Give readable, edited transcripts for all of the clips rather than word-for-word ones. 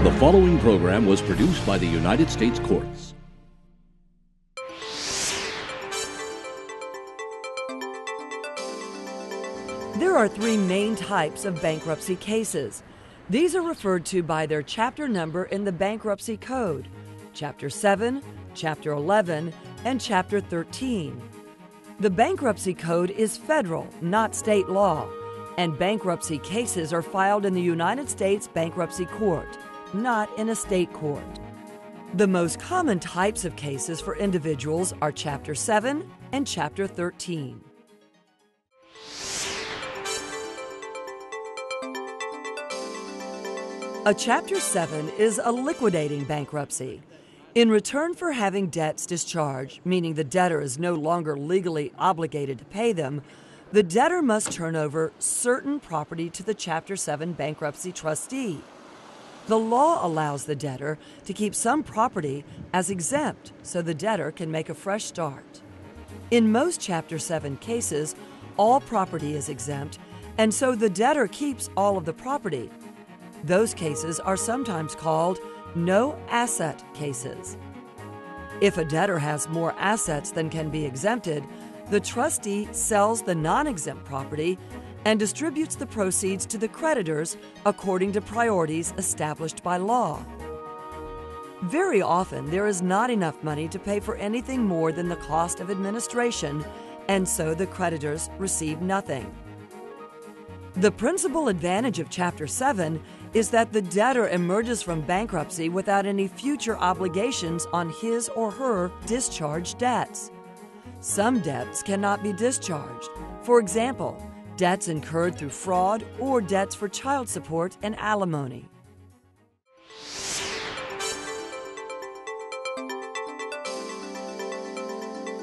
The following program was produced by the United States Courts. There are three main types of bankruptcy cases. These are referred to by their chapter number in the Bankruptcy Code: Chapter 7, Chapter 11, and Chapter 13. The Bankruptcy Code is federal, not state law, and bankruptcy cases are filed in the United States Bankruptcy Court, not in a state court. The most common types of cases for individuals are Chapter 7 and Chapter 13. A Chapter 7 is a liquidating bankruptcy. In return for having debts discharged, meaning the debtor is no longer legally obligated to pay them, the debtor must turn over certain property to the Chapter 7 bankruptcy trustee. The law allows the debtor to keep some property as exempt so the debtor can make a fresh start. In most Chapter 7 cases, all property is exempt, and so the debtor keeps all of the property. Those cases are sometimes called no-asset cases. If a debtor has more assets than can be exempted, the trustee sells the non-exempt property and distributes the proceeds to the creditors according to priorities established by law. Very often, there is not enough money to pay for anything more than the cost of administration, and so the creditors receive nothing. The principal advantage of Chapter 7 is that the debtor emerges from bankruptcy without any future obligations on his or her discharged debts. Some debts cannot be discharged. For example, debts incurred through fraud or debts for child support and alimony.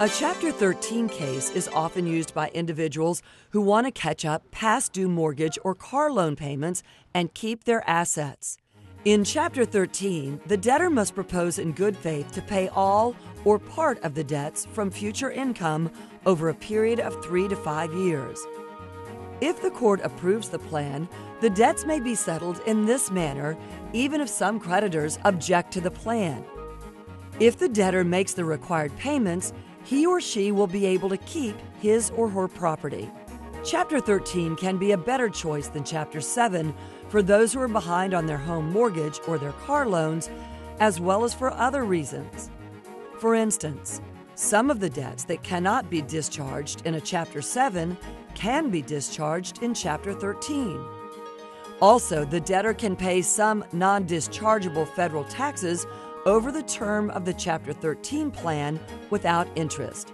A Chapter 13 case is often used by individuals who want to catch up past due mortgage or car loan payments and keep their assets. In Chapter 13, the debtor must propose in good faith to pay all or part of the debts from future income over a period of 3 to 5 years. If the court approves the plan, the debts may be settled in this manner, even if some creditors object to the plan. If the debtor makes the required payments, he or she will be able to keep his or her property. Chapter 13 can be a better choice than Chapter 7 for those who are behind on their home mortgage or their car loans, as well as for other reasons. For instance, some of the debts that cannot be discharged in a Chapter 7 can be discharged in Chapter 13. Also, the debtor can pay some non-dischargeable federal taxes over the term of the Chapter 13 plan without interest.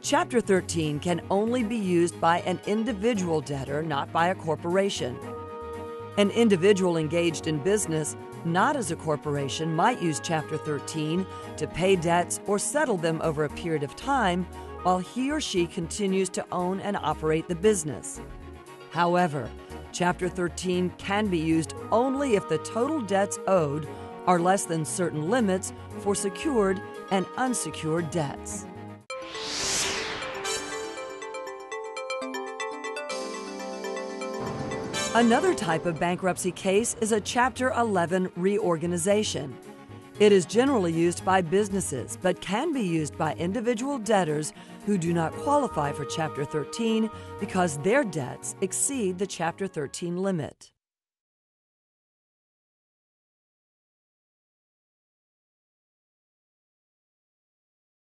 Chapter 13 can only be used by an individual debtor, not by a corporation. An individual engaged in business, not as a corporation, might use Chapter 13 to pay debts or settle them over a period of time while he or she continues to own and operate the business. However, Chapter 13 can be used only if the total debts owed are less than certain limits for secured and unsecured debts. Another type of bankruptcy case is a Chapter 11 reorganization. It is generally used by businesses, but can be used by individual debtors who do not qualify for Chapter 13 because their debts exceed the Chapter 13 limit.